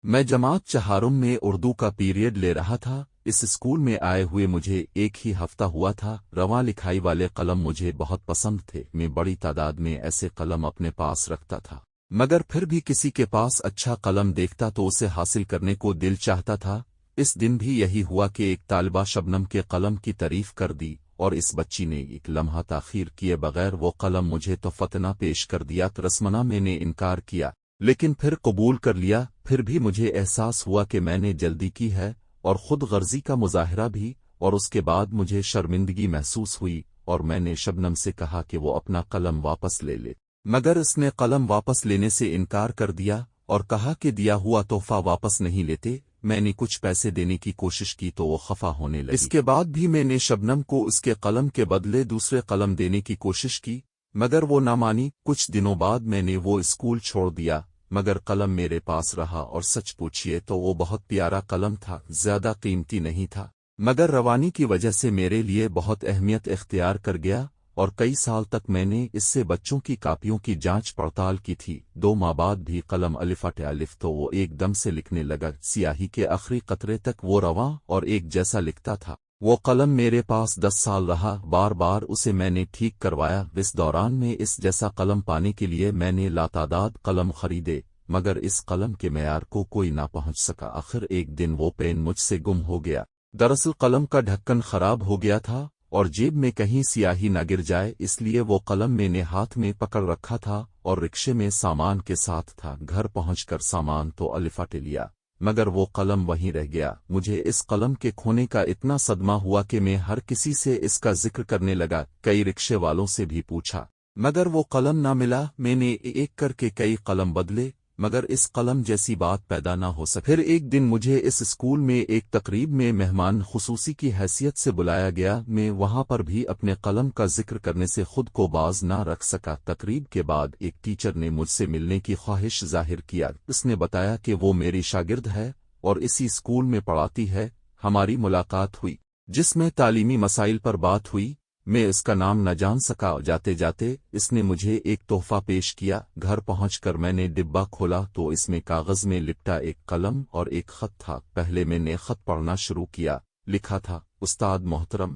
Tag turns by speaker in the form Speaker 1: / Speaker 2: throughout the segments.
Speaker 1: میں جماعت چہارم میں اردو کا پیریڈ لے رہا تھا۔ اس اسکول میں آئے ہوئے مجھے ایک ہی ہفتہ ہوا تھا۔ رواں لکھائی والے قلم مجھے بہت پسند تھے۔ میں بڑی تعداد میں ایسے قلم اپنے پاس رکھتا تھا، مگر پھر بھی کسی کے پاس اچھا قلم دیکھتا تو اسے حاصل کرنے کو دل چاہتا تھا۔ اس دن بھی یہی ہوا کہ ایک طالبہ شبنم کے قلم کی تعریف کر دی، اور اس بچی نے ایک لمحہ تاخیر کیے بغیر وہ قلم مجھے تحفتنا پیش کر دیا۔ رسمنا میں نے انکار کیا، لیکن پھر قبول کر لیا۔ پھر بھی مجھے احساس ہوا کہ میں نے جلدی کی ہے، اور خود غرضی کا مظاہرہ بھی، اور اس کے بعد مجھے شرمندگی محسوس ہوئی، اور میں نے شبنم سے کہا کہ وہ اپنا قلم واپس لے لے، مگر اس نے قلم واپس لینے سے انکار کر دیا اور کہا کہ دیا ہوا تحفہ واپس نہیں لیتے۔ میں نے کچھ پیسے دینے کی کوشش کی تو وہ خفا ہونے لگی۔ اس کے بعد بھی میں نے شبنم کو اس کے قلم کے بدلے دوسرے قلم دینے کی کوشش کی، مگر وہ نہ مانی۔ کچھ دنوں بعد میں نے وہ اسکول چھوڑ دیا، مگر قلم میرے پاس رہا، اور سچ پوچھئے تو وہ بہت پیارا قلم تھا، زیادہ قیمتی نہیں تھا، مگر روانی کی وجہ سے میرے لیے بہت اہمیت اختیار کر گیا، اور کئی سال تک میں نے اس سے بچوں کی کاپیوں کی جانچ پڑتال کی تھی۔ 2 ماہ بعد بھی قلم الف تو وہ ایک دم سے لکھنے لگا، سیاہی کے آخری قطرے تک وہ رواں اور ایک جیسا لکھتا تھا۔ وہ قلم میرے پاس 10 سال رہا، بار بار اسے میں نے ٹھیک کروایا۔ اس دوران میں اس جیسا قلم پانے کے لیے میں نے لاتعداد قلم خریدے، مگر اس قلم کے معیار کو کوئی نہ پہنچ سکا۔ آخر ایک دن وہ پین مجھ سے گم ہو گیا۔ دراصل قلم کا ڈھکن خراب ہو گیا تھا، اور جیب میں کہیں سیاہی نہ گر جائے، اس لیے وہ قلم میں نے ہاتھ میں پکڑ رکھا تھا، اور رکشے میں سامان کے ساتھ تھا۔ گھر پہنچ کر سامان تو الفاٹ لیا، مگر وہ قلم وہیں رہ گیا۔ مجھے اس قلم کے کھونے کا اتنا صدمہ ہوا کہ میں ہر کسی سے اس کا ذکر کرنے لگا، کئی رکشے والوں سے بھی پوچھا، مگر وہ قلم نہ ملا۔ میں نے ایک کر کے کئی قلم بدلے، مگر اس قلم جیسی بات پیدا نہ ہو سکی۔ پھر ایک دن مجھے اس اسکول میں ایک تقریب میں مہمان خصوصی کی حیثیت سے بلایا گیا۔ میں وہاں پر بھی اپنے قلم کا ذکر کرنے سے خود کو باز نہ رکھ سکا۔ تقریب کے بعد ایک ٹیچر نے مجھ سے ملنے کی خواہش ظاہر کیا۔ اس نے بتایا کہ وہ میری شاگرد ہے اور اسی اسکول میں پڑھاتی ہے۔ ہماری ملاقات ہوئی، جس میں تعلیمی مسائل پر بات ہوئی۔ میں اس کا نام نہ جان سکا۔ جاتے جاتے اس نے مجھے ایک تحفہ پیش کیا۔ گھر پہنچ کر میں نے ڈبہ کھولا تو اس میں کاغذ میں لپٹا ایک قلم اور ایک خط تھا۔ پہلے میں نے خط پڑھنا شروع کیا۔ لکھا تھا، استاد محترم،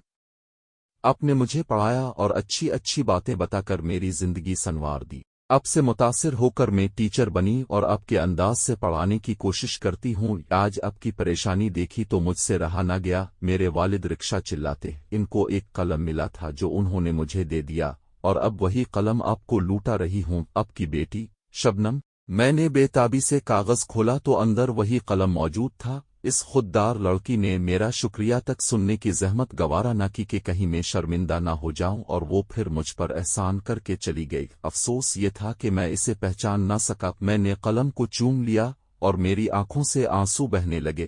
Speaker 1: آپ نے مجھے پڑھایا اور اچھی اچھی باتیں بتا کر میری زندگی سنوار دی۔ اب سے متاثر ہو کر میں ٹیچر بنی اور آپ کے انداز سے پڑھانے کی کوشش کرتی ہوں۔ آج آپ کی پریشانی دیکھی تو مجھ سے رہا نہ گیا۔ میرے والد رکشہ چلاتے، ان کو ایک قلم ملا تھا جو انہوں نے مجھے دے دیا، اور اب وہی قلم آپ کو لوٹا رہی ہوں۔ آپ کی بیٹی شبنم۔ میں نے بے تابی سے کاغذ کھولا تو اندر وہی قلم موجود تھا۔ اس خوددار لڑکی نے میرا شکریہ تک سننے کی زحمت گوارا نہ کی کہ کہیں میں شرمندہ نہ ہو جاؤں، اور وہ پھر مجھ پر احسان کر کے چلی گئی۔ افسوس یہ تھا کہ میں اسے پہچان نہ سکا۔ میں نے قلم کو چوم لیا اور میری آنکھوں سے آنسو بہنے لگے۔